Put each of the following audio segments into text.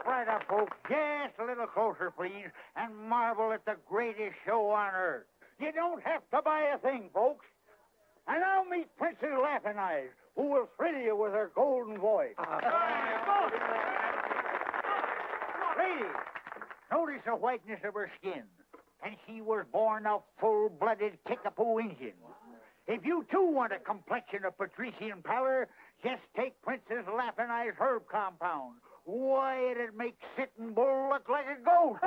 right up, folks. Just a little closer, please, and marvel at the greatest show on earth. You don't have to buy a thing, folks. And now meet Princess Laughing Eyes, who will thrill you with her golden voice. Ladies, notice the whiteness of her skin. And she was born a full-blooded Kickapoo Indian. If you, too, want a complexion of patrician pallor, just take Princess Laughing Eyes Herb Compound. Why, it'd make Sitting Bull look like a goat.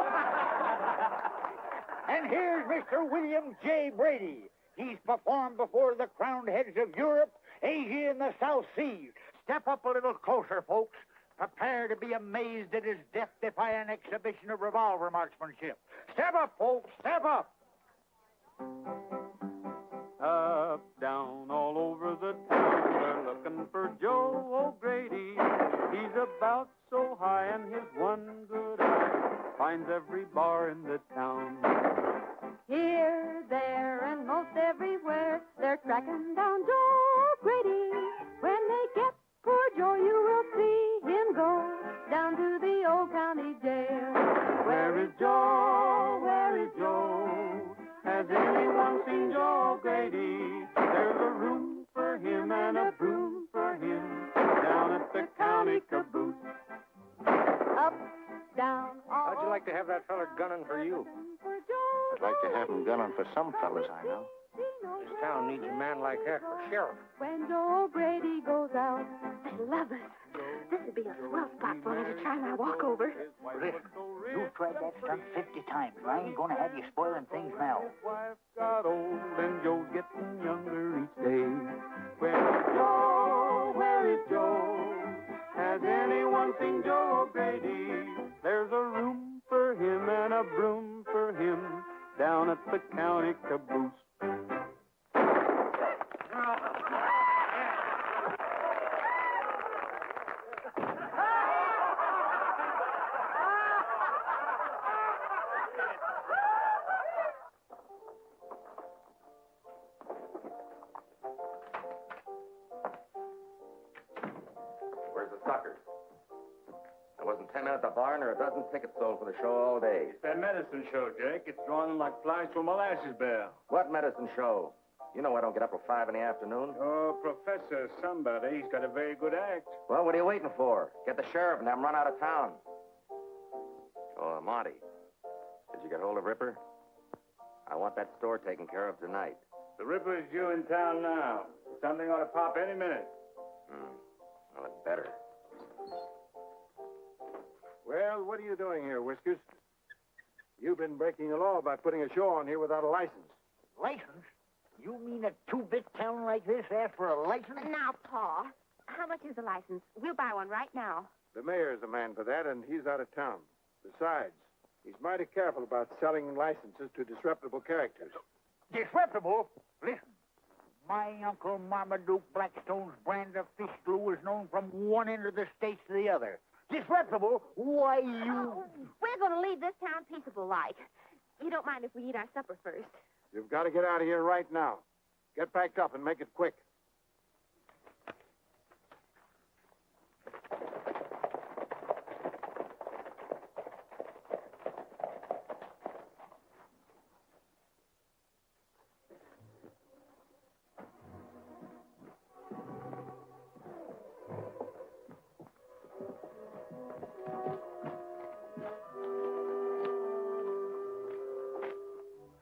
And here's Mr. William J. Brady. He's performed before the crowned heads of Europe, Asia, and the South Seas. Step up a little closer, folks. Prepare to be amazed at his death-defying exhibition of revolver marksmanship. Step up, folks, step up. Up, down, all over the town, they're looking for Joe O'Grady. He's about so high, and his one good eye finds every bar in the town. Here, there, and most everywhere, they're tracking down Joe O'Grady. When they get poor Joe, you will see him go down to the old county jail. Where is Joe? Where is Joe? Has anyone seen Joe O'Grady? There's a room for him and a broom for him down at the county caboose. Up, down, all How'd you like to have that feller gunning for you? I'd like to have him gunning for some fellas I know. This town needs a man like that for sheriff. When Joe O'Grady goes out. I love it. This would be a swell spot for me to try my walkover. Listen, you've tried that stunt 50 times, and I ain't going to have you spoiling things now. Wife got old and Joe's getting younger each day. Where is Joe? Where is Joe? Has anyone seen Joe O'Grady? There's a room for him and a broom for him down at the county caboose. Where's the suckers? There wasn't 10 men at the barn or a dozen tickets sold for the show all day. It's that medicine show, Jake. It's drawing them like flies to a molasses barrel. What medicine show? You know I don't get up till 5 in the afternoon. Oh, Professor somebody. He's got a very good act. Well, what are you waiting for? Get the sheriff and have him run out of town. Oh, Monty, did you get hold of Ripper? I want that store taken care of tonight. The Ripper's due in town now. Something ought to pop any minute. Well, it better. Well, what are you doing here, Whiskers? You've been breaking the law by putting a show on here without a license. License? You mean a two-bit town like this asks for a license? Now, Pa, how much is the license? We'll buy one right now. The mayor's the man for that, and he's out of town. Besides, he's mighty careful about selling licenses to disreputable characters. Disreputable? Listen, my Uncle Marmaduke Blackstone's brand of fish glue is known from one end of the states to the other. Disreputable? Why, you... We're going to leave this town peaceable-like. You don't mind if we eat our supper first? You've got to get out of here right now. Get packed up and make it quick.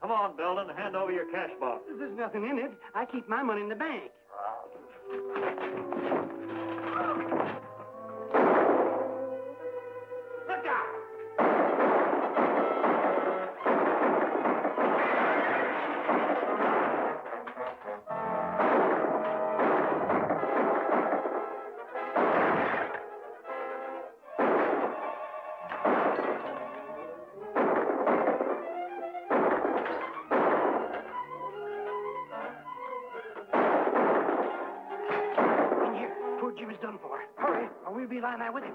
Come on, Belden. Hand over your cash box. There's nothing in it. I keep my money in the bank. Look out! Jim is done for. Hurry, or we'll be lying there with him.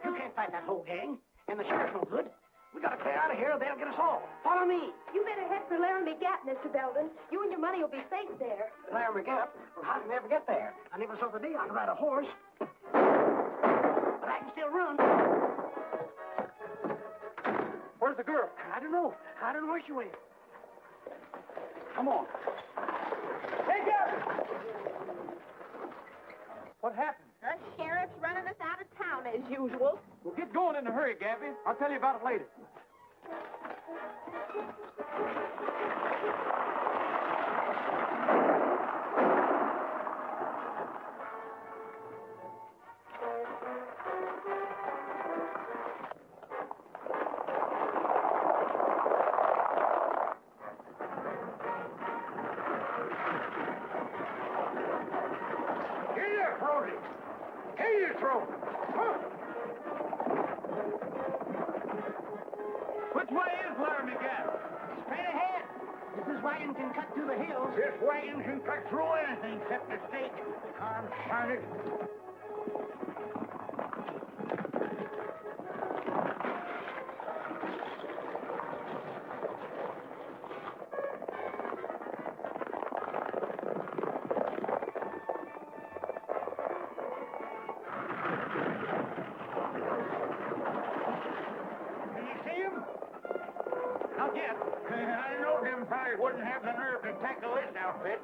You can't fight that whole gang, and the sheriff's no good. We gotta clear out of here or they'll get us all. Follow me. Laramie Gap, Mr. Belden. You and your money will be safe there. Laramie Gap? Well, how did we ever get there? I never saw the day I could ride a horse. But I can still run. Where's the girl? I don't know. I don't know where she went. Come on. Hey, Gap! What happened? The sheriff's running us out of town as usual. Well, get going in a hurry, Gabby. I'll tell you about it later. Which way is Laramie Gap? Straight ahead. If this wagon can cut through the hills. This wagon can cut through anything except the stake. Confound it. Not yet. I know them fellas wouldn't have the nerve to tackle this outfit.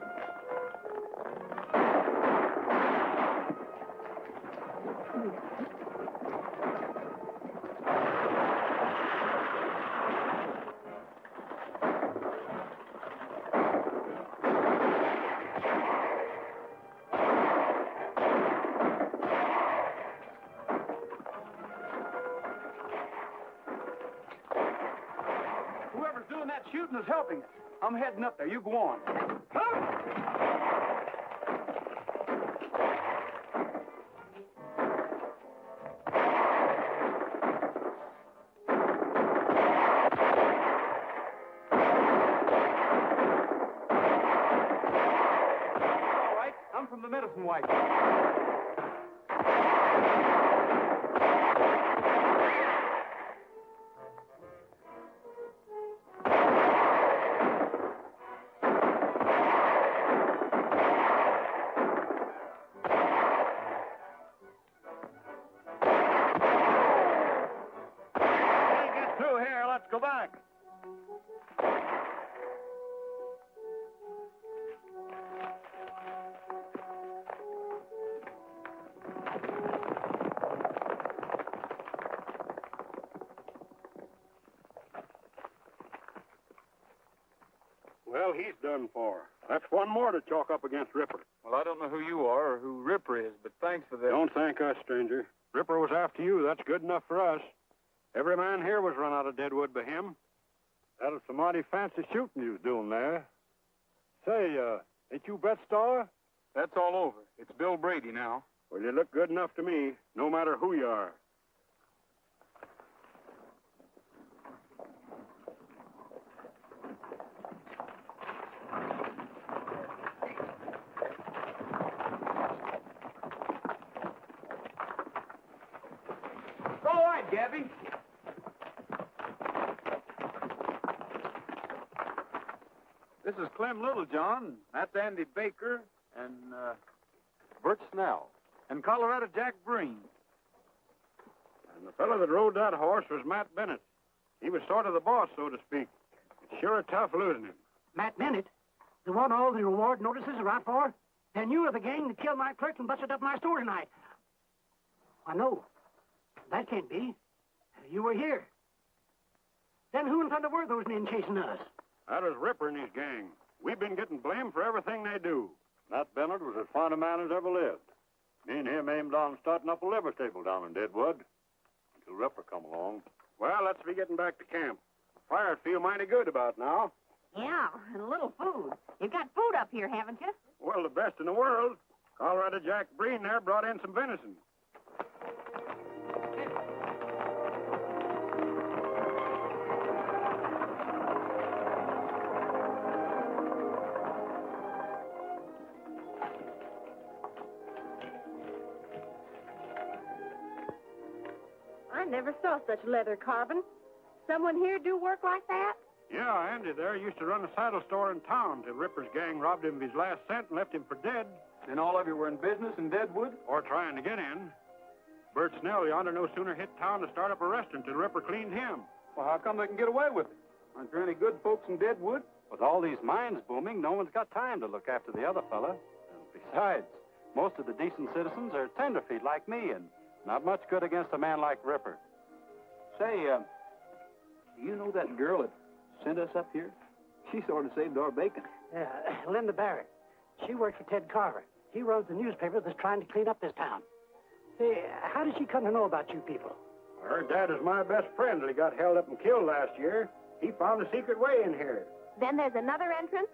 Whoever's doing that shooting is helping us. I'm heading up there. You go on. All right. I'm from the medicine wagon. Let's go back. Well, he's done for. That's one more to chalk up against Ripper. Well, I don't know who you are or who Ripper is, but thanks for that. Don't thank us, stranger. Ripper was after you. That's good enough for us. Every man here was run out of Deadwood by him. That was some mighty fancy shooting you was doing there. Say, ain't you Bet Star? That's all over. It's Bill Brady now. Well, you look good enough to me, no matter who you are. All right, Gabby. This is Clem Littlejohn. That's Andy Baker and Bert Snell and Colorado Jack Breen. And the fellow that rode that horse was Matt Bennett. He was sort of the boss, so to speak. It's sure tough losing him. Matt Bennett? The one all the reward notices are out for? And you were the gang that killed my clerk and busted up my store tonight. I know. That can't be. You were here. Then who in thunder were those men chasing us? That was Ripper and his gang. We've been getting blamed for everything they do. Matt Bennett was as fine a man as ever lived. Me and him aimed on starting up a liver stable down in Deadwood until Ripper come along. Well, let's be getting back to camp. Fire'd feel mighty good about now. Yeah, and a little food. You've got food up here, haven't you? Well, the best in the world. Colorado Jack Breen there brought in some venison. I never saw such leather carving. Someone here do work like that? Yeah, Andy there used to run a saddle store in town till Ripper's gang robbed him of his last cent and left him for dead. And all of you were in business in Deadwood? Or trying to get in. Bert Snell yonder no sooner hit town to start up a restaurant till Ripper cleaned him. Well, how come they can get away with it? Aren't there any good folks in Deadwood? With all these mines booming, no one's got time to look after the other fella. And besides, most of the decent citizens are tenderfeet like me, and not much good against a man like Ripper. Say, do you know that girl that sent us up here? She sort of saved our bacon. Linda Barrett. She works for Ted Carver. He runs the newspaper that's trying to clean up this town. Say, how did she come to know about you people? Her dad is my best friend till he got held up and killed last year. He found a secret way in here. Then there's another entrance?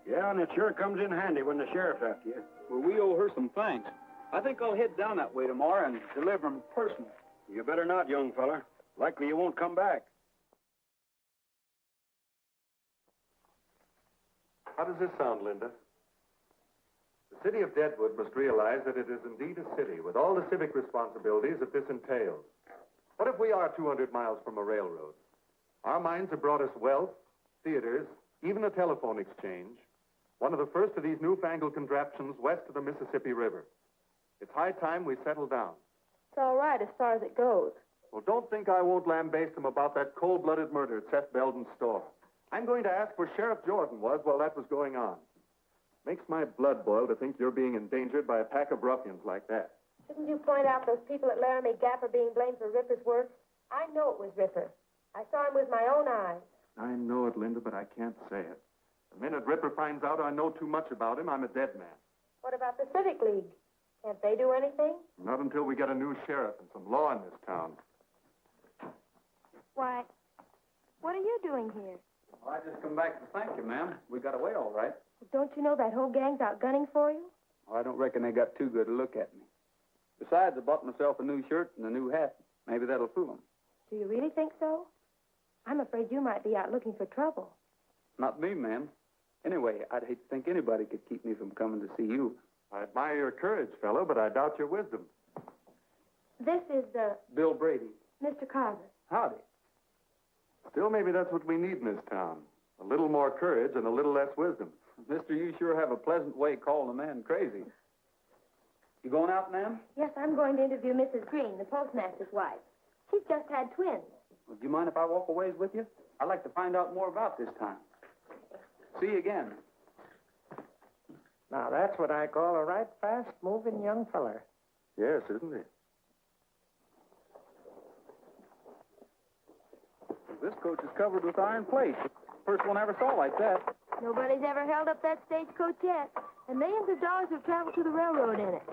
Yeah, and it sure comes in handy when the sheriff's after you. Well, we owe her some thanks. I think I'll head down that way tomorrow and deliver them personally. You better not, young fella. Likely you won't come back. How does this sound, Linda? The city of Deadwood must realize that it is indeed a city with all the civic responsibilities that this entails. What if we are 200 miles from a railroad? Our mines have brought us wealth, theaters, even a telephone exchange, one of the first of these newfangled contraptions west of the Mississippi River. It's high time we settle down. It's all right as far as it goes. Well, don't think I won't lambaste them about that cold-blooded murder at Seth Belden's store. I'm going to ask where Sheriff Jordan was while that was going on. Makes my blood boil to think you're being endangered by a pack of ruffians like that. Shouldn't you point out those people at Laramie Gap are being blamed for Ripper's work? I know it was Ripper. I saw him with my own eyes. I know it, Linda, but I can't say it. The minute Ripper finds out I know too much about him, I'm a dead man. What about the Civic League? Can't they do anything? Not until we get a new sheriff and some law in this town. Why, what are you doing here? Well, I just come back to thank you, ma'am. We got away all right. Don't you know that whole gang's out gunning for you? Well, I don't reckon they got too good a look at me. Besides, I bought myself a new shirt and a new hat. Maybe that'll fool them. Do you really think so? I'm afraid you might be out looking for trouble. Not me, ma'am. Anyway, I'd hate to think anybody could keep me from coming to see you. I admire your courage, fellow, but I doubt your wisdom. This is, Bill Brady. Mr. Carver. Howdy. Still, maybe that's what we need in this town. A little more courage and a little less wisdom. Mister, you sure have a pleasant way calling a man crazy. You going out, ma'am? Yes, I'm going to interview Mrs. Green, the postmaster's wife. She's just had twins. Well, do you mind if I walk a ways with you? I'd like to find out more about this time. See you again. Now, that's what I call a right fast-moving young feller. Yes, isn't he? This coach is covered with iron plate. First one I ever saw like that. Nobody's ever held up that stagecoach yet, and millions of dollars have traveled to the railroad in it.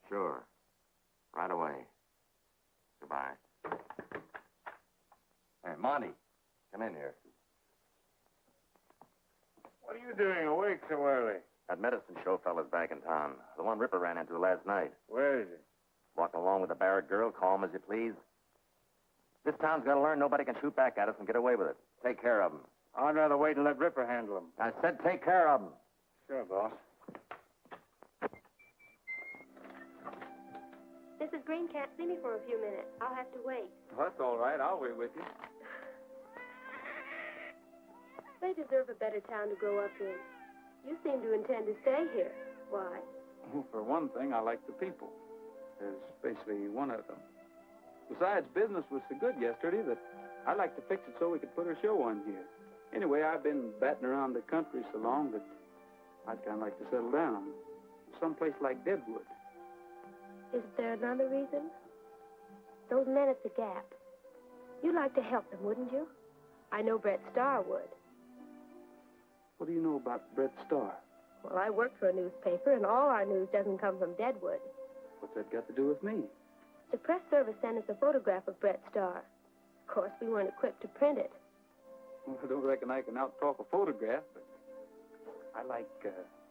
Sure. Right away. Goodbye. Hey, Monty, come in here. What are you doing awake so early? That medicine show fella's back in town. The one Ripper ran into last night. Where is he? Walking along with the Barrett girl, calm as you please. This town's got to learn nobody can shoot back at us and get away with it. Take care of them. I'd rather wait and let Ripper handle him. I said take care of them. Sure, boss. Mrs. Green can't see me for a few minutes. I'll have to wait. Well, that's all right. I'll wait with you. They deserve a better town to grow up in. You seem to intend to stay here. Why? Well, for one thing, I like the people. Especially one of them. Besides, business was so good yesterday that I'd like to fix it so we could put a show on here. Anyway, I've been batting around the country so long that I'd kind of like to settle down. Someplace like Deadwood. Isn't there another reason? Those men at the Gap. You'd like to help them, wouldn't you? I know Brett Starr would. What do you know about Brett Starr? Well, I work for a newspaper, and all our news doesn't come from Deadwood. What's that got to do with me? The press service sent us a photograph of Brett Starr. Of course, we weren't equipped to print it. Well, I don't reckon I can out-talk a photograph, but I like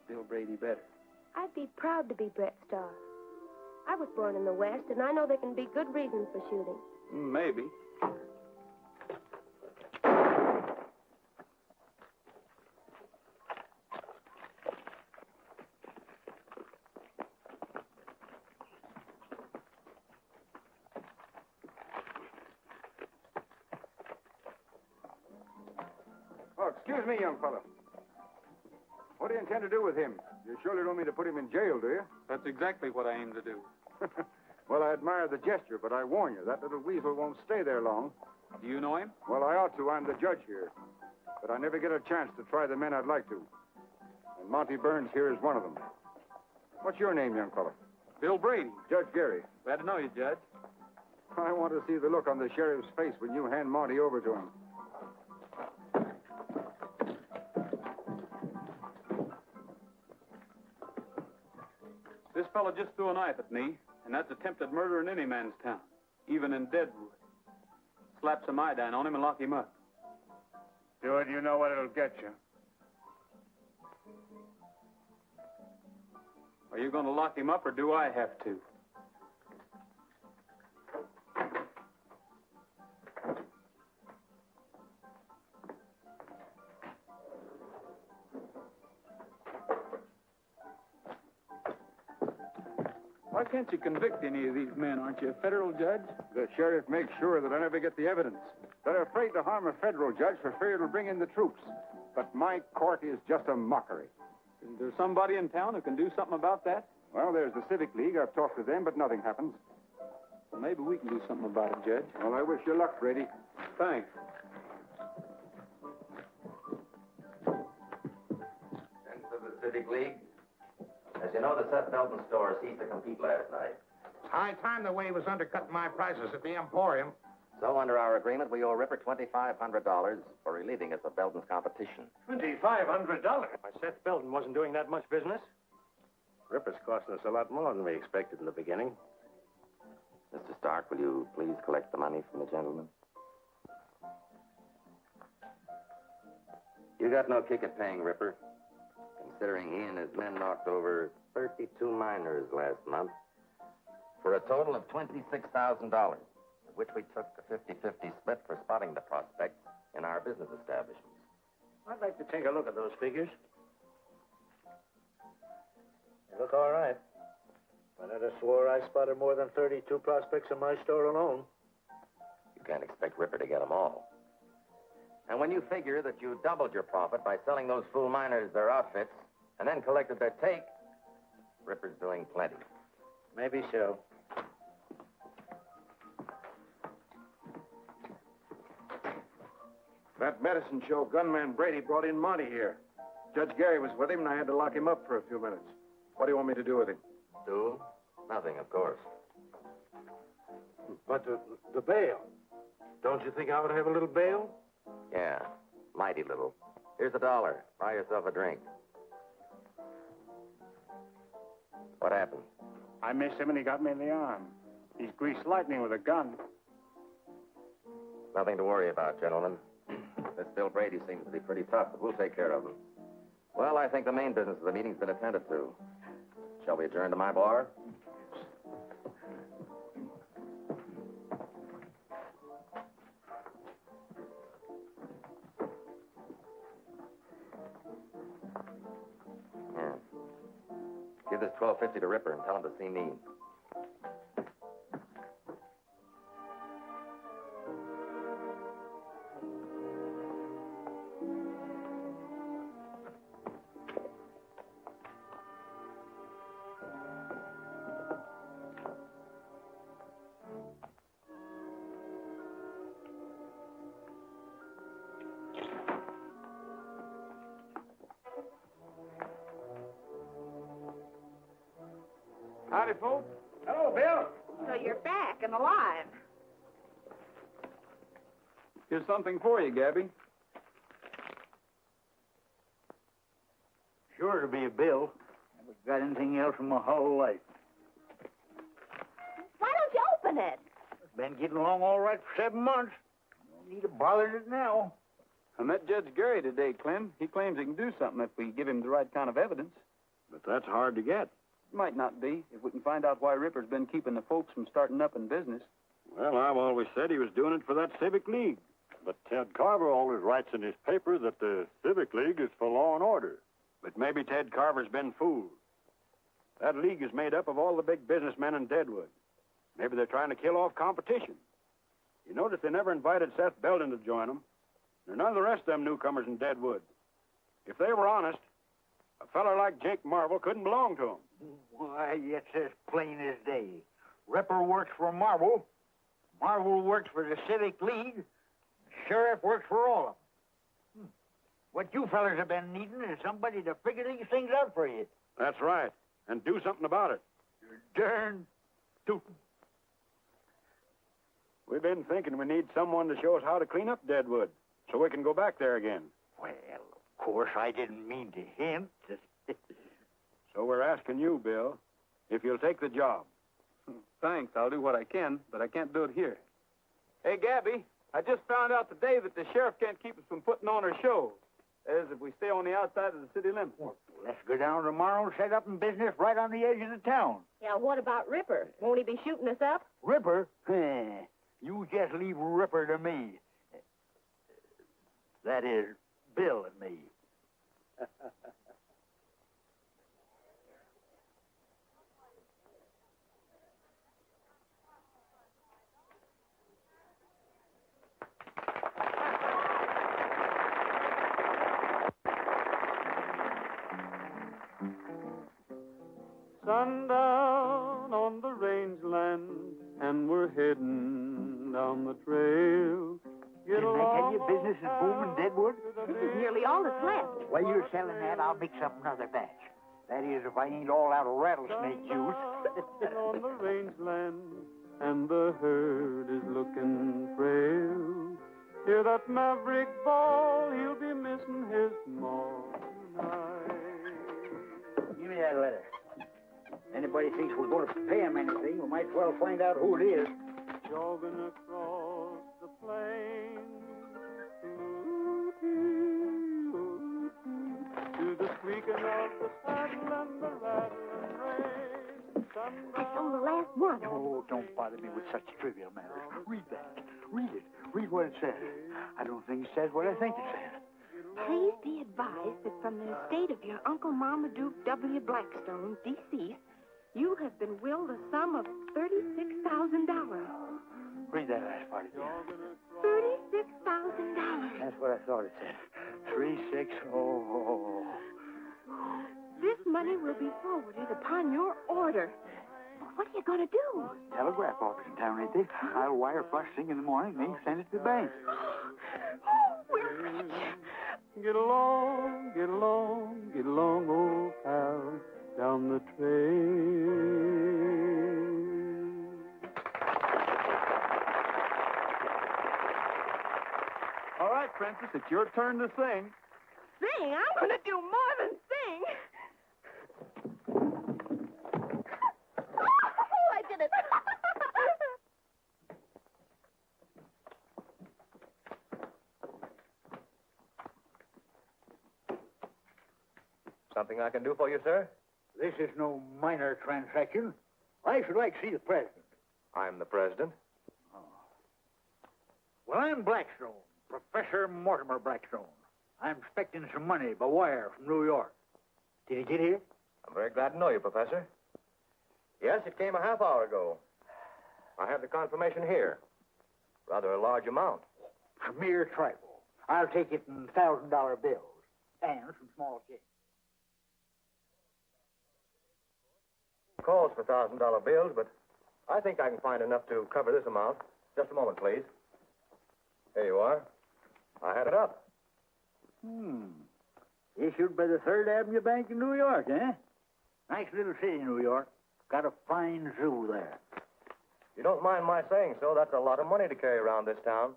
Bill Brady better. I'd be proud to be Brett Starr. I was born in the West, and I know there can be good reasons for shooting. Maybe. Excuse me, young fellow. What do you intend to do with him? You surely don't mean to put him in jail, do you? That's exactly what I aim to do. Well, I admire the gesture, but I warn you, that little weasel won't stay there long. Do you know him? Well, I ought to. I'm the judge here. But I never get a chance to try the men I'd like to. And Monty Burns here is one of them. What's your name, young fellow? Bill Brady. Judge Gary. Glad to know you, Judge. I want to see the look on the sheriff's face when you hand Monty over to him. This fellow just threw a knife at me, and that's attempted murder in any man's town, even in Deadwood. Slap some iodine on him and lock him up. Do it, you know what it'll get you. Are you going to lock him up, or do I have to? Why can't you convict any of these men? Aren't you a federal judge? The sheriff makes sure that I never get the evidence. They're afraid to harm a federal judge for fear it'll bring in the troops. But my court is just a mockery. Is there somebody in town who can do something about that? Well, there's the Civic League. I've talked to them, but nothing happens. Well, maybe we can do something about it, Judge. Well, I wish you luck, Brady. Thanks. And to the Civic League. As you know, the Seth Belton store ceased to compete last night. High time the way he was undercutting my prices at the Emporium. So, under our agreement, we owe Ripper $2,500 for relieving us of Belton's competition. $2,500? Why, Seth Belton wasn't doing that much business. Ripper's costing us a lot more than we expected in the beginning. Mr. Stark, will you please collect the money from the gentleman? You got no kick at paying Ripper, considering he and his men knocked over 32 miners last month for a total of $26,000, of which we took a 50-50 split for spotting the prospect in our business establishments. I'd like to take a look at those figures. They look all right. But I'd have swore I spotted more than 32 prospects in my store alone. You can't expect Ripper to get them all. And when you figure that you doubled your profit by selling those fool miners their outfits and then collected their take, Ripper's doing plenty. Maybe so. That medicine show gunman Brady brought in Monty here. Judge Gary was with him, and I had to lock him up for a few minutes. What do you want me to do with him? Do? Nothing, of course. But the bail. Don't you think I would have a little bail? Yeah, mighty little. Here's $1. Buy yourself a drink. What happened? I missed him and he got me in the arm. He's greased lightning with a gun. Nothing to worry about, gentlemen. This Bill Brady seems to be pretty tough, but we'll take care of him. Well, I think the main business of the meeting's been attended to. Shall we adjourn to my bar? Here. Give this $12.50 to Ripper and tell him to see me. Howdy, folks. Hello, Bill. So you're back and alive. Here's something for you, Gabby. Sure to be a bill. Never got anything else in my whole life. Why don't you open it? Been getting along all right for 7 months. No need of bothering it now. I met Judge Gary today, Clem. He claims he can do something if we give him the right kind of evidence. But that's hard to get. Might not be, if we can find out why Ripper's been keeping the folks from starting up in business. Well, I've always said he was doing it for that Civic League. But Ted Carver always writes in his paper that the Civic League is for law and order. But maybe Ted Carver's been fooled. That league is made up of all the big businessmen in Deadwood. Maybe they're trying to kill off competition. You notice they never invited Seth Belton to join them. They're none of the rest of them newcomers in Deadwood. If they were honest, a feller like Jake Marvel couldn't belong to 'em. Why, it's as plain as day. Ripper works for Marvel. Marvel works for the Civic League. Sheriff works for all of them. What you fellers have been needing is somebody to figure these things out for you. That's right. And do something about it. You're darn tootin'. We've been thinking we need someone to show us how to clean up Deadwood so we can go back there again. Well, of course, I didn't mean to hint. So we're asking you, Bill, if you'll take the job. Thanks. I'll do what I can, but I can't do it here. Hey, Gabby, I just found out today that the sheriff can't keep us from putting on our show. That is, if we stay on the outside of the city limits. Well, let's go down tomorrow and set up in business right on the edge of the town. Yeah, what about Ripper? Won't he be shooting us up? Ripper? You just leave Ripper to me. That is, Bill and me. Sundown on the rangeland, and we're heading down the trail. Didn't I tell you business is booming Deadwood? This is nearly all that's left. While you're selling that, I'll mix up another batch. That is, if I ain't all out of rattlesnake juice. On the rangeland, and the herd is looking frail. Hear that maverick bawl, he'll be missing his maw tonight. Give me that letter. Anybody thinks we're going to pay him anything, we might as well find out who it is. Jogging across the plain, to the squeaking of the saddle and the rattling rein. I saw the last one. Oh, don't bother me with such trivial matters. Read that. Read it. Read what it says. I don't think it says what I think it says. Please be advised that from the estate of your Uncle Marmaduke W. Blackstone, deceased, you have been willed a sum of $36,000. Read that last part again. $36,000. That's what I thought it said. 3600. This money will be forwarded upon your order. What are you going to do? Telegraph office in town, ain't they? I'll wire first thing in the morning, then send it to the bank. Oh, we're rich. Get along, get along, get along, old pal, down the trail. All right, Princess, it's your turn to sing. Sing? I'm going to do more than sing. Oh, I did it. Something I can do for you, sir? This is no minor transaction. I should like to see the president. I'm the president. Well, I'm Blackstone, Professor Mortimer Blackstone. I'm expecting some money by wire from New York. Did he get here? I'm very glad to know you, Professor. Yes, it came a half hour ago. I have the confirmation here. Rather a large amount. A mere trifle. I'll take it in $1,000 bills and some small change. Calls for $1,000 bills, but I think I can find enough to cover this amount. Just a moment, please. There you are. I had it up. Issued by the Third Avenue Bank in New York, eh? Nice little city, New York. Got a fine zoo there. You don't mind my saying so, that's a lot of money to carry around this town.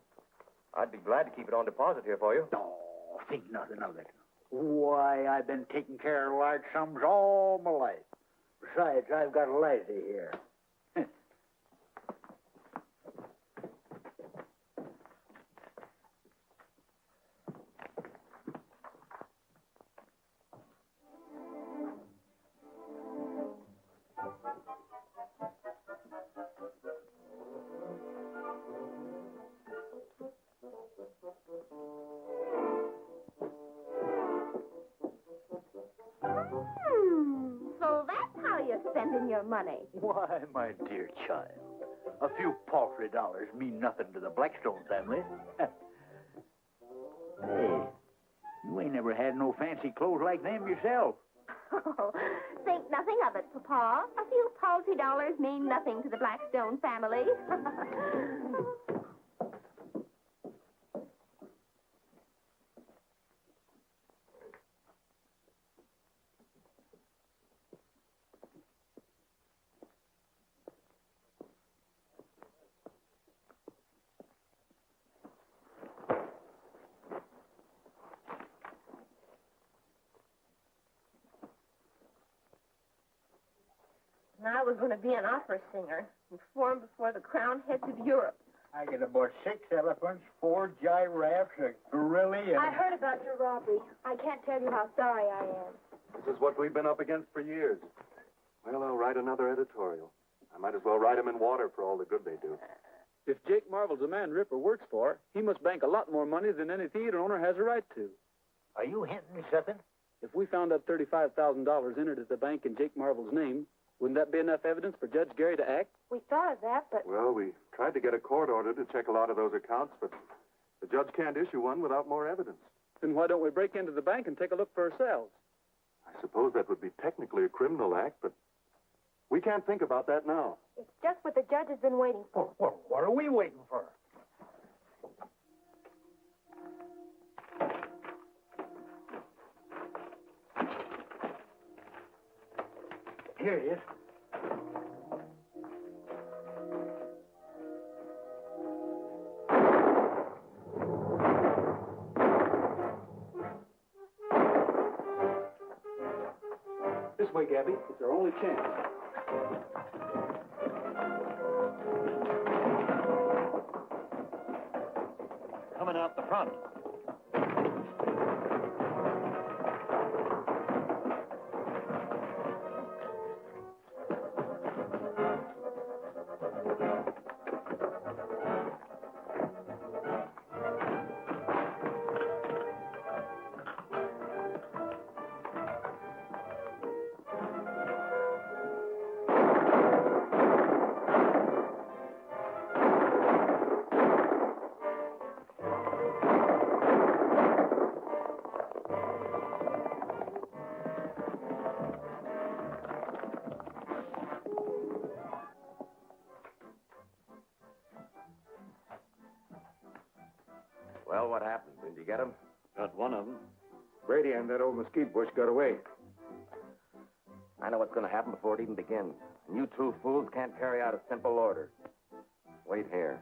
I'd be glad to keep it on deposit here for you. Oh, think nothing of it. Why, I've been taking care of large sums all my life. Besides, I've got a lassie here. So that's how you're spending your money. Why, my dear child, a few paltry dollars mean nothing to the Blackstone family. Hey, you ain't never had no fancy clothes like them yourself. Oh, think nothing of it, Papa. A few paltry dollars mean nothing to the Blackstone family. I was going to be an opera singer and perform before the crowned heads of Europe. I get about 6 elephants, 4 giraffes, a gorilla, and... I heard about your robbery. I can't tell you how sorry I am. This is what we've been up against for years. Well, I'll write another editorial. I might as well write them in water for all the good they do. If Jake Marvel's the man Ripper works for, he must bank a lot more money than any theater owner has a right to. Are you hinting at something? If we found that $35,000 entered at the bank in Jake Marvel's name, wouldn't that be enough evidence for Judge Gary to act? We thought of that, but... Well, we tried to get a court order to check a lot of those accounts, but the judge can't issue one without more evidence. Then why don't we break into the bank and take a look for ourselves? I suppose that would be technically a criminal act, but we can't think about that now. It's just what the judge has been waiting for. Well, what are we waiting for? Here it is. This way, Gabby. It's our only chance. Coming out the front. Well, what happened? Did you get him? Got one of them. Brady and that old mesquite bush got away. I know what's going to happen before it even begins. And you two fools can't carry out a simple order. Wait here.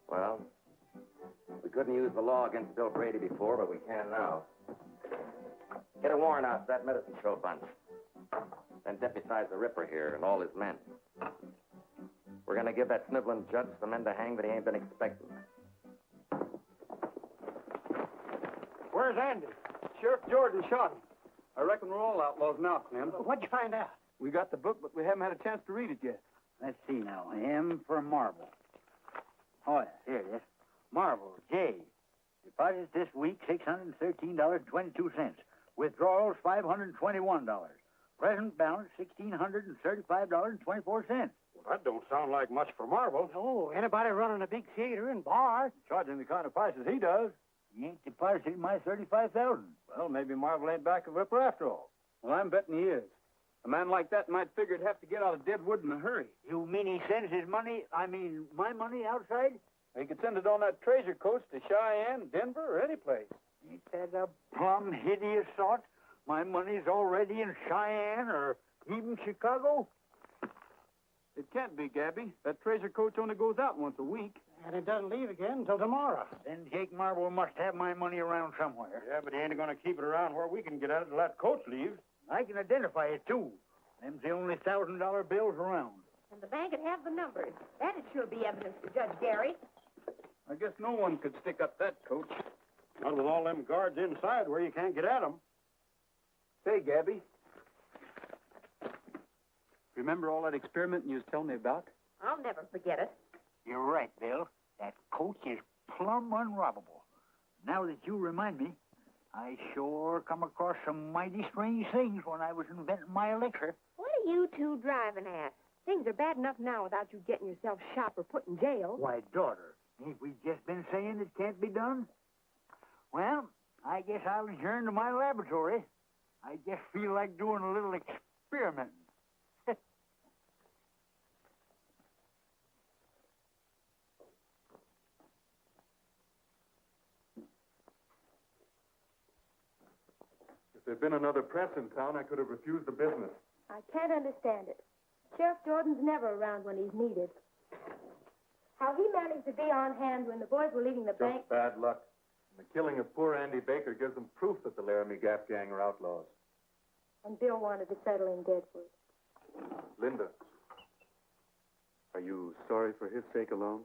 Well, we couldn't use the law against Bill Brady before, but we can now. Get a warrant out for that medicine show bunch. Then deputize the Ripper here and all his men. We're going to give that sniveling judge some men to hang that he ain't been expecting. Where's Andy? Sheriff Jordan shot him. I reckon we're all outlaws now, Clem. What'd you find out? We got the book, but we haven't had a chance to read it yet. Let's see now. M for Marble. Oh, yeah, here it is. Marble, J. Deposits this week, $613.22. Withdrawals, $521. Present balance, $1,635.24. Well, that don't sound like much for Marvel. Oh, anybody running a big theater and bar? Charging the kind of prices he does. He ain't deposited my $35,000. Well, maybe Marvel ain't back of Ripper after all. Well, I'm betting he is. A man like that might figure he'd have to get out of Deadwood in a hurry. You mean he sends his money, my money outside? He could send it on that treasure coach to Cheyenne, Denver, or any place. Ain't that a plumb hideous thought? My money's already in Cheyenne or even Chicago? It can't be, Gabby. That treasure coach only goes out once a week. And it doesn't leave again until tomorrow. Then Jake Marble must have my money around somewhere. Yeah, but he ain't going to keep it around where we can get at it till that coach leaves. I can identify it, too. Them's the only $1,000 bills around. And the bank would have the numbers. That'd sure be evidence for Judge Gary. I guess no one could stick up that coach. Not with all them guards inside where you can't get at them. Say, Gabby. Remember all that experiment you was telling me about? I'll never forget it. You're right, Bill. That coach is plumb unrobbable. Now that you remind me, I sure come across some mighty strange things when I was inventing my elixir. What are you two driving at? Things are bad enough now without you getting yourself shot or put in jail. Why, daughter, ain't we just been saying it can't be done? Well, I guess I'll adjourn to my laboratory. I just feel like doing a little experimenting. If there'd been another press in town, I could have refused the business. I can't understand it. Sheriff Jordan's never around when he's needed. How he managed to be on hand when the boys were leaving the bank. Just bad luck. And the killing of poor Andy Baker gives them proof that the Laramie Gap Gang are outlaws. And Bill wanted to settle in Deadwood. Linda. Are you sorry for his sake alone?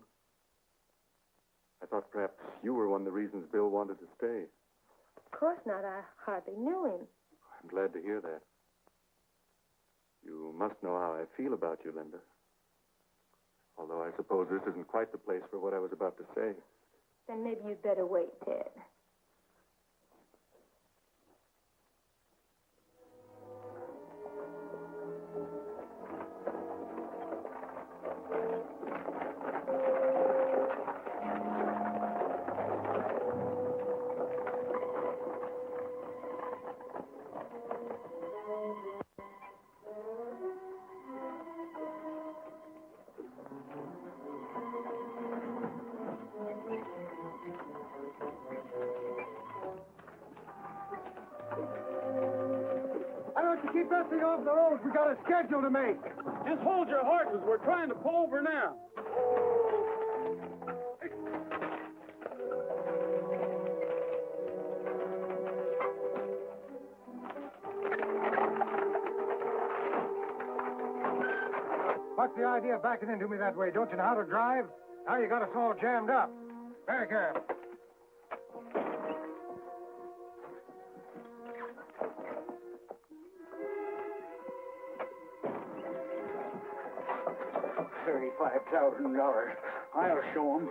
I thought perhaps you were one of the reasons Bill wanted to stay. Of course not. I hardly knew him. I'm glad to hear that. You must know how I feel about you, Linda. Although I suppose this isn't quite the place for what I was about to say. Then maybe you'd better wait, Ted. Why don't you keep that thing off the road? We got a schedule to make. Just hold your horses. We're trying to pull over now. What's the idea of backing into me that way? Don't you know how to drive? Now you got us all jammed up. Very good. $35,000. I'll show 'em.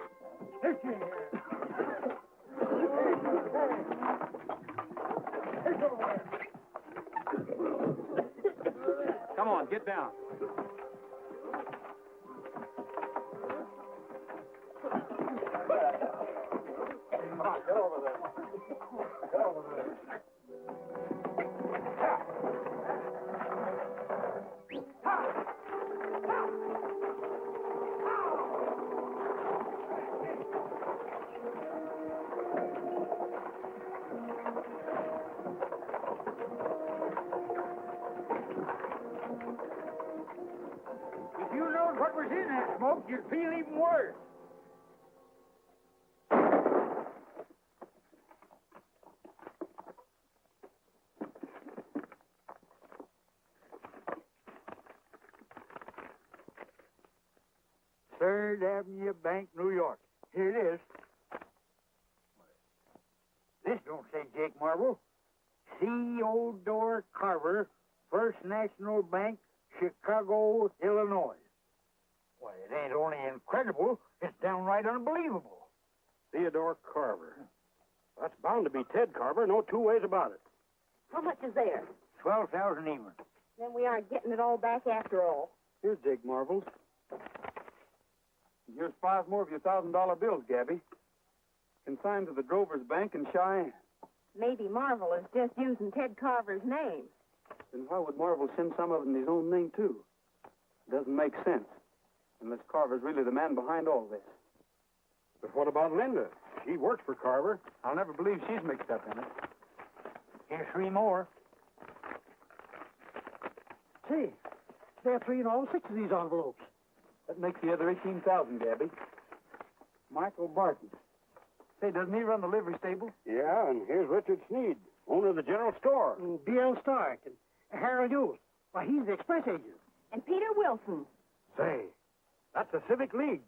Come on, get down. Come on, get over there. Get over there. If you knowed what was in that smoke, you'd feel even worse. Third Avenue Bank, New York. Here it is. This don't say Jake Marvel. Theodore Carver, First National Bank, Chicago, Illinois. Why, it ain't only incredible, it's downright unbelievable. Theodore Carver. That's bound to be Ted Carver, no two ways about it. How much is there? 12,000 even. Then we aren't getting it all back after all. Here's Jake Marvel's. Here's 5 more of your $1,000 bills, Gabby. Consigned to the Drovers Bank in Cheyenne. Maybe Marvel is just using Ted Carver's name. Then why would Marvel send some of it in his own name, too? Doesn't make sense. Unless Carver's really the man behind all this. But what about Linda? She works for Carver. I'll never believe she's mixed up in it. Here's 3 more. Say, there are 3 in all 6 of these envelopes. That makes the other 18,000, Gabby. Michael Barton. Say, doesn't he run the livery stable? Yeah, and here's Richard Sneed, owner of the general store. And B.L. Stark and Harold Ewell. Why, he's the express agent. And Peter Wilson. Say, that's the Civic League.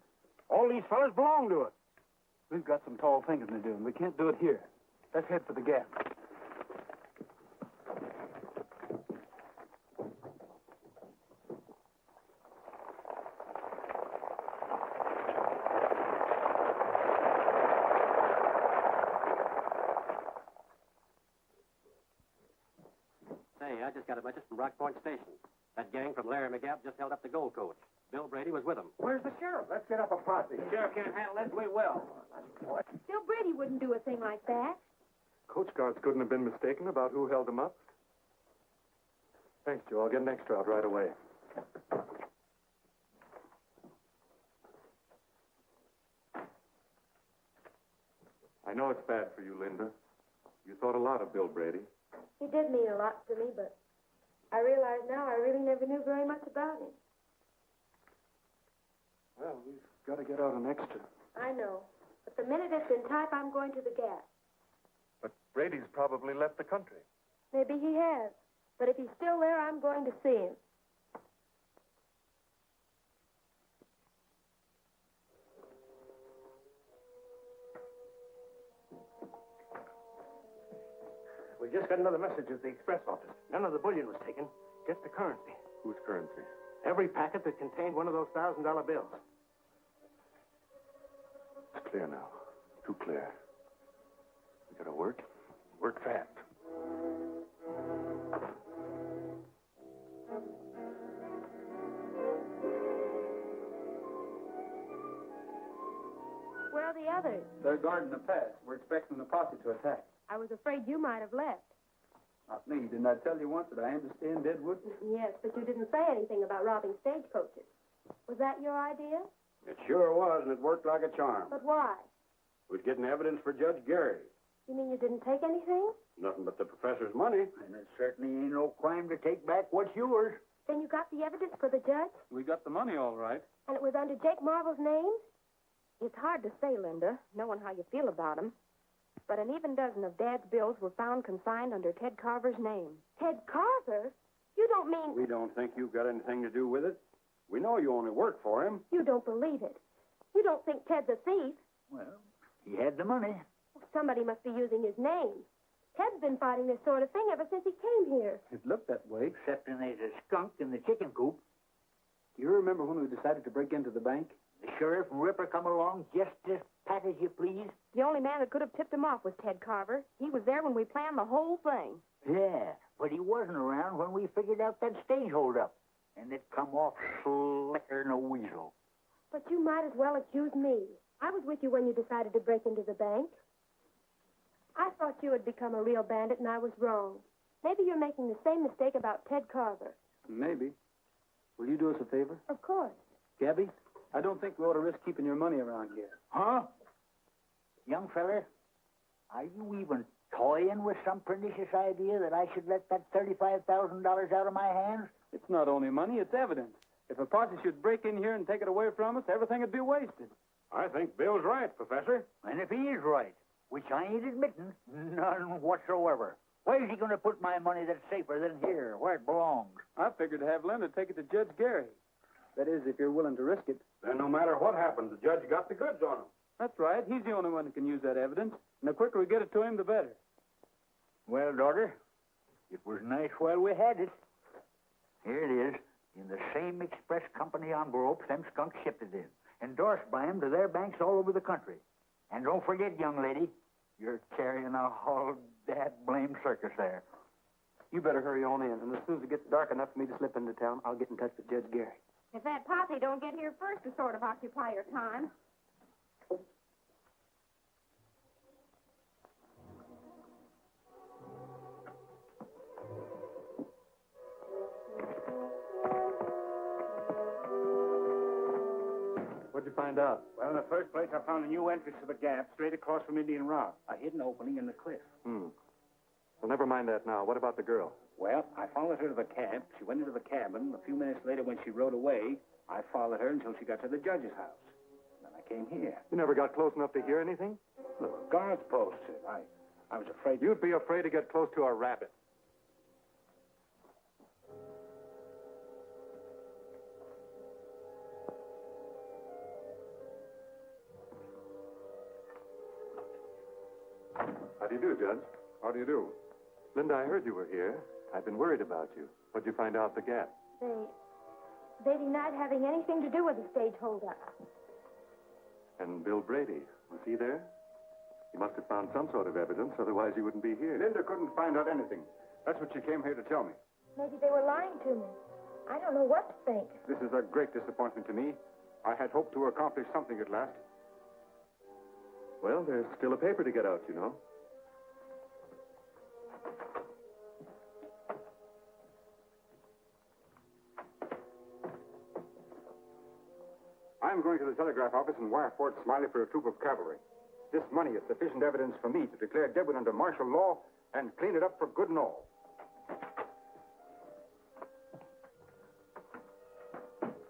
All these fellas belong to it. We've got some tall thinking to do, and we can't do it here. Let's head for the Gap. Hey, I just got a message from Rock Point Station. That gang from Larry McGapp just held up the gold coach. Bill Brady was with them. Where's the sheriff? Let's get up a posse. Sheriff can't handle this. We will. Bill Brady wouldn't do a thing like that. Coach guards couldn't have been mistaken about who held them up. Thanks, Joe. I'll get an extra out right away. I know it's bad for you, Linda. You thought a lot of Bill Brady. He did mean a lot to me, but I realize now I really never knew very much about him. Well, we've got to get out an extra. I know. But the minute it's in type, I'm going to the Gap. But Brady's probably left the country. Maybe he has. But if he's still there, I'm going to see him. We just got another message at the express office. None of the bullion was taken, just the currency. Whose currency? Every packet that contained one of those $1,000 bills. It's clear now. Too clear. We gotta work. Work fast. Where are the others? They're guarding the pass. We're expecting the posse to attack. I was afraid you might have left. Not me. Didn't I tell you once that I aim to stay in Deadwood? Yes, but you didn't say anything about robbing stagecoaches. Was that your idea? It sure was, and it worked like a charm. But why? We're getting evidence for Judge Gary. You mean you didn't take anything? Nothing but the professor's money. And it certainly ain't no crime to take back what's yours. Then you got the evidence for the judge? We got the money all right. And it was under Jake Marvel's name? It's hard to say, Linda, knowing how you feel about him. But an even dozen of Dad's bills were found consigned under Ted Carver's name. Ted Carver? You don't mean... We don't think you've got anything to do with it. We know you only work for him. You don't believe it. You don't think Ted's a thief. Well, he had the money. Somebody must be using his name. Ted's been fighting this sort of thing ever since he came here. It looked that way. Excepting there's a skunk in the chicken coop. Do you remember when we decided to break into the bank? The sheriff and Ripper come along just as pat as you please. The only man that could have tipped him off was Ted Carver. He was there when we planned the whole thing. Yeah, but he wasn't around when we figured out that stage holdup. And it come off slicker than a weasel. But you might as well accuse me. I was with you when you decided to break into the bank. I thought you had become a real bandit, and I was wrong. Maybe you're making the same mistake about Ted Carver. Maybe. Will you do us a favor? Of course. Gabby, I don't think we ought to risk keeping your money around here. Huh? Young feller, are you even toying with some pernicious idea that I should let that $35,000 out of my hands? It's not only money, it's evidence. If a posse should break in here and take it away from us, everything would be wasted. I think Bill's right, Professor. And if he is right, which I ain't admitting, none whatsoever, where's he going to put my money that's safer than here, where it belongs? I figured to have Linda take it to Judge Gary. That is, if you're willing to risk it. Then no matter what happens, the judge got the goods on him. That's right. He's the only one who can use that evidence. And the quicker we get it to him, the better. Well, daughter, it was nice while we had it. Here it is, in the same express company envelope them skunks shipped it in, endorsed by them to their banks all over the country. And don't forget, young lady, you're carrying a whole dad-blamed circus there. You better hurry on in, and as soon as it gets dark enough for me to slip into town, I'll get in touch with Judge Gary. If that posse don't get here first to sort of occupy your time. What'd you find out? Well, in the first place, I found a new entrance to the Gap straight across from Indian Rock. A hidden opening in the cliff. Well, never mind that now. What about the girl? Well, I followed her to the camp. She went into the cabin. A few minutes later, when she rode away, I followed her until she got to the judge's house. Then I came here. You never got close enough to hear anything? Look, guards posted. I was afraid... You'd be afraid to get close to a rabbit. How do you do, Judge? How do you do? Linda, I heard you were here. I've been worried about you. What'd you find out at the Gap? They denied having anything to do with the stage holdup. And Bill Brady, was he there? He must have found some sort of evidence, otherwise he wouldn't be here. Linda couldn't find out anything. That's what she came here to tell me. Maybe they were lying to me. I don't know what to think. This is a great disappointment to me. I had hoped to accomplish something at last. Well, there's still a paper to get out, you know. I'm going to the telegraph office and wire Fort Smiley for a troop of cavalry. This money is sufficient evidence for me to declare Deadwood under martial law and clean it up for good and all.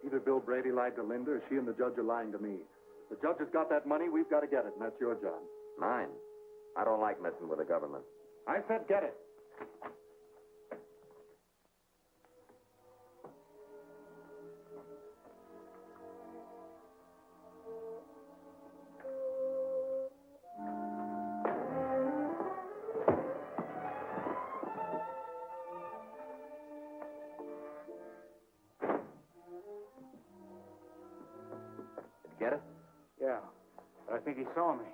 Either Bill Brady lied to Linda or she and the judge are lying to me. The judge has got that money, we've got to get it, and that's your job. Mine. I don't like messing with the government. I said get it. Get it? Yeah, but I think he saw me.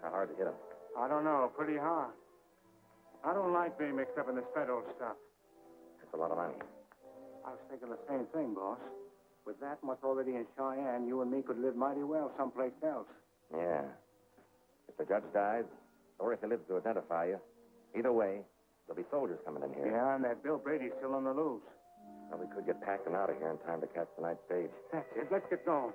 How hard to hit him? I don't know, pretty hard. I don't like being mixed up in this federal stuff. That's a lot of money. I was thinking the same thing, boss. With that much already in Cheyenne, you and me could live mighty well someplace else. Yeah. If the judge dies, or if he lives to identify you, either way, there'll be soldiers coming in here. Yeah, and that Bill Brady's still on the loose. Well, we could get packed and out of here in time to catch the night stage. That's it. Let's get going.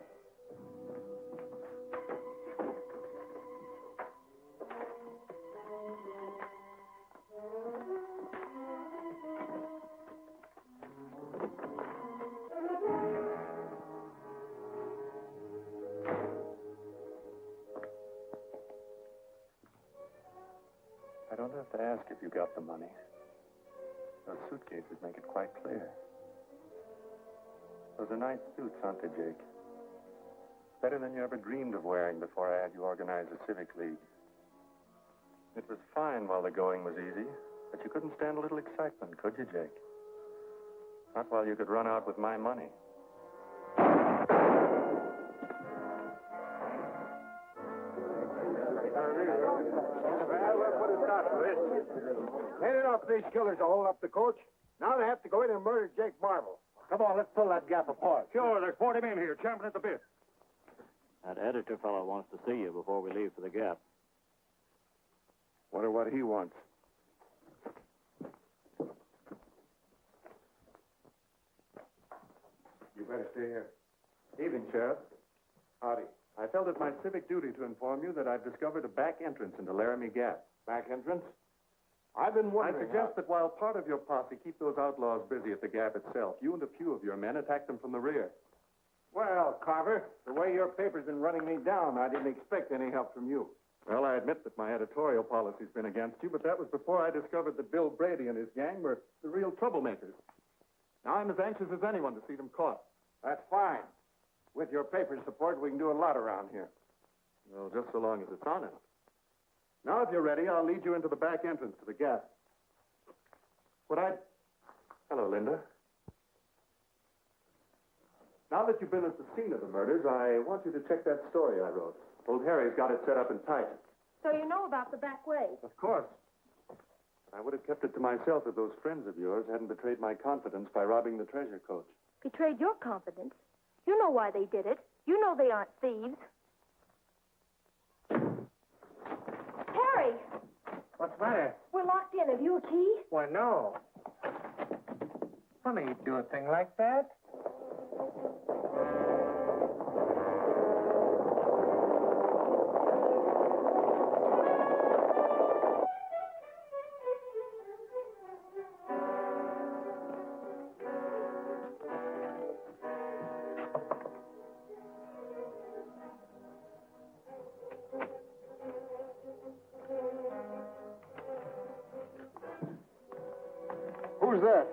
I don't have to ask if you got the money. Those suitcases make it quite clear. Those are nice suits, aren't they, Jake? Better than you ever dreamed of wearing before I had you organize a civic league. It was fine while the going was easy, but you couldn't stand a little excitement, could you, Jake? Not while you could run out with my money. Well, look what it's got for this. Ain't enough of these killers to hold up the coach. Now they have to go in and murder Jake Marvel. Come on, let's pull that gap apart. Sure, there's 40 men here, champing at the bit. That editor fellow wants to see you before we leave for the Gap. Wonder what he wants. You better stay here. Evening, Sheriff. Howdy. I felt it my civic duty to inform you that I've discovered a back entrance into Laramie Gap. Back entrance? I've been wondering. I suggest that while part of your posse keep those outlaws busy at the Gap itself, you and a few of your men attack them from the rear. Well, Carver, the way your paper's been running me down, I didn't expect any help from you. Well, I admit that my editorial policy's been against you, but that was before I discovered that Bill Brady and his gang were the real troublemakers. Now I'm as anxious as anyone to see them caught. That's fine. With your paper's support, we can do a lot around here. Well, just so long as it's honest. Now, if you're ready, I'll lead you into the back entrance to the Gap. Hello, Linda. Now that you've been at the scene of the murders, I want you to check that story I wrote. Old Harry's got it set up and tight. So you know about the back way? Of course. I would have kept it to myself if those friends of yours hadn't betrayed my confidence by robbing the treasure coach. Betrayed your confidence? You know why they did it. You know they aren't thieves. Harry! What's the matter? We're locked in. Have you a key? Why, no. Funny you'd do a thing like that. Who's that?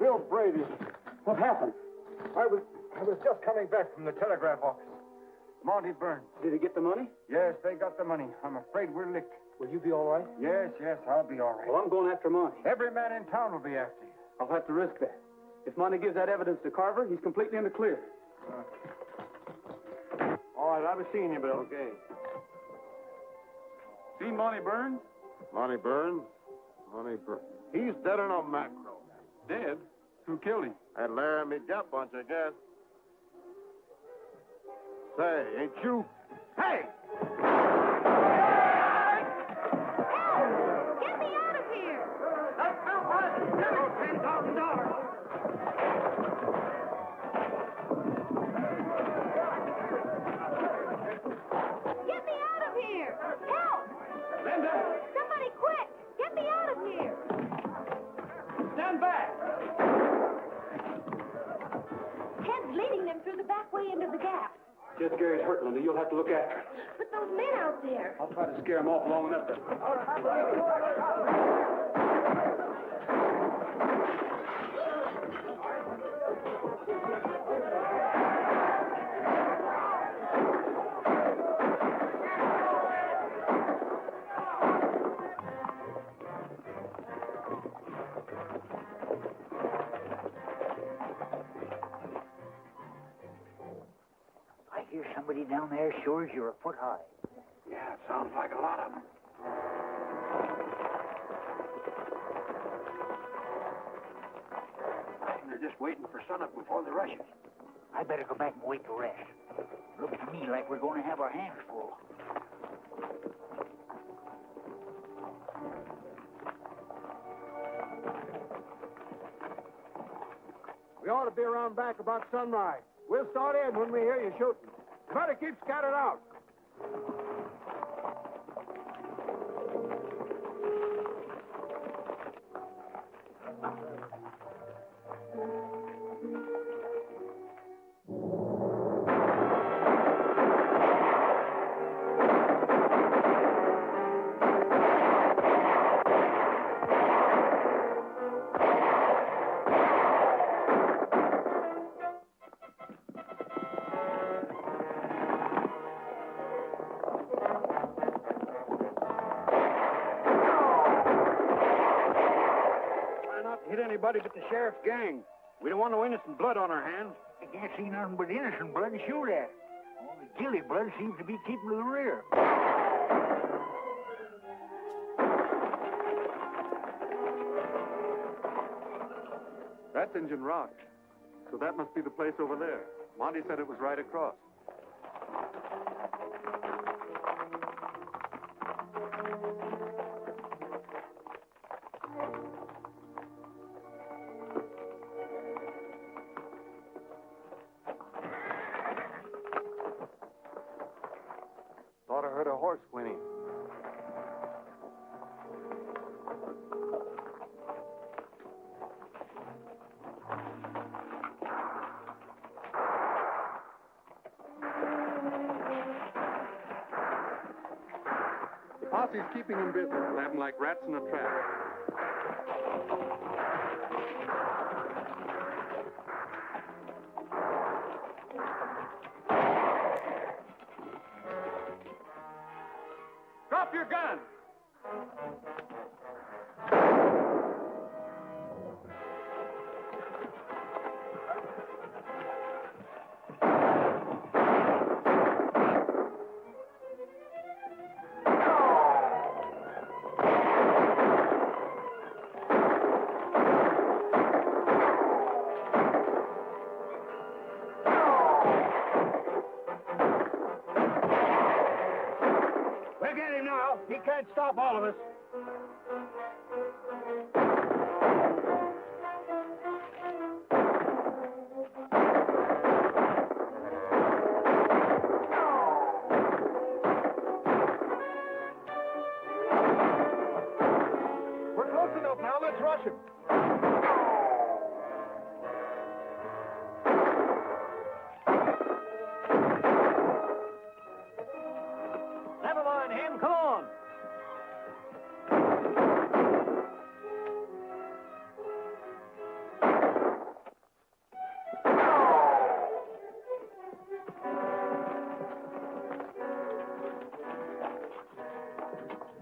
Bill Brady. What happened? I was just coming back from the telegraph office. Monty Burns. Did he get the money? Yes, they got the money. I'm afraid we're licked. Will you be all right? Yes, I'll be all right. Well, I'm going after Monty. Every man in town will be after you. I'll have to risk that. If Monty gives that evidence to Carver, he's completely in the clear. All right, I'll be seeing you, Bill. Okay. Seen Monty Burns? Monty Burns? Honey, he's dead on a macro. Dead? Who killed him? That Laramie Gap bunch, I guess. Say, ain't you? Hey! Get me out of here! That's Bill Bradley. $10,000. Get me out of here! Help! Linda! Somebody quick! Get me out of here! Stand back! Ted's leading them through the back way into the gap. Jed Gary's hurt, Linda. You'll have to look after him. But those men out there. I'll try to scare him off long enough to... I hear somebody down there sure as you're a foot high. Yeah, it sounds like a lot of them. They're just waiting for sunup before they rush us. I better go back and wait to rest. Looks to me like we're going to have our hands full. We ought to be around back about sunrise. We'll start in when we hear you shooting. You better keep scattered out. Hit anybody but the sheriff's gang. We don't want no innocent blood on our hands. I can't see nothing but innocent blood to shoot at. All the guilty blood seems to be keeping to the rear. That's Injun Rock. So that must be the place over there. Monty said it was right across. Thought I heard a horse whinny. The posse's keeping them busy. We'll have them like rats in a trap. Drop your gun! We'll get him now. He can't stop all of us. We're close enough now. Let's rush him. Never mind him. Come on.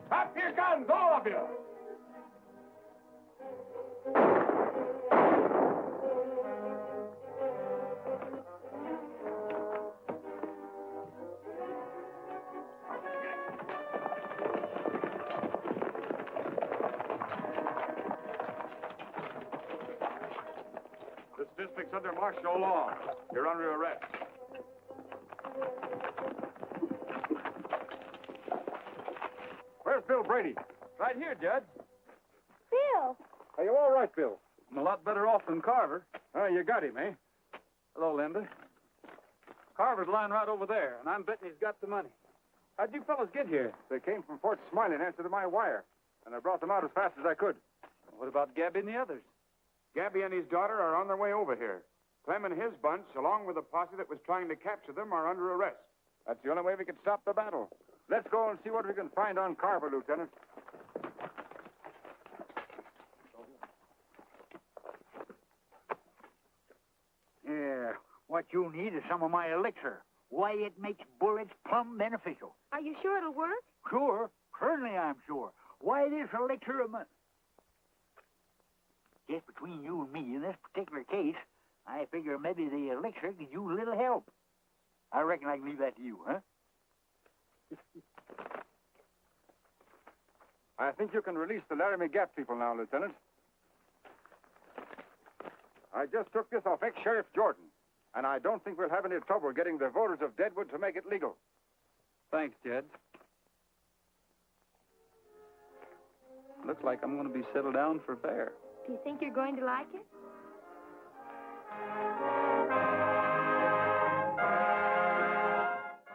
Drop your guns, all of you! under martial law. You're under arrest. Where's Bill Brady? Right here, Judge. Bill! Are you all right, Bill? I'm a lot better off than Carver. Oh, you got him, eh? Hello, Linda. Carver's lying right over there, and I'm betting he's got the money. How'd you fellas get here? They came from Fort Smiley in answer to my wire, and I brought them out as fast as I could. What about Gabby and the others? Gabby and his daughter are on their way over here. Clem and his bunch, along with the posse that was trying to capture them, are under arrest. That's the only way we can stop the battle. Let's go and see what we can find on Carver, Lieutenant. Yeah, what you need is some of my elixir. Why, it makes bullets plumb beneficial. Are you sure it'll work? Sure. Certainly I'm sure. Why, this elixir of mine... Just between you and me, in this particular case, I figure maybe the elixir could use a little help. I reckon I can leave that to you, huh? I think you can release the Laramie Gap people now, Lieutenant. I just took this off ex-Sheriff Jordan, and I don't think we'll have any trouble getting the voters of Deadwood to make it legal. Thanks, Judge. Looks like I'm going to be settled down for fair. Do you think you're going to like it?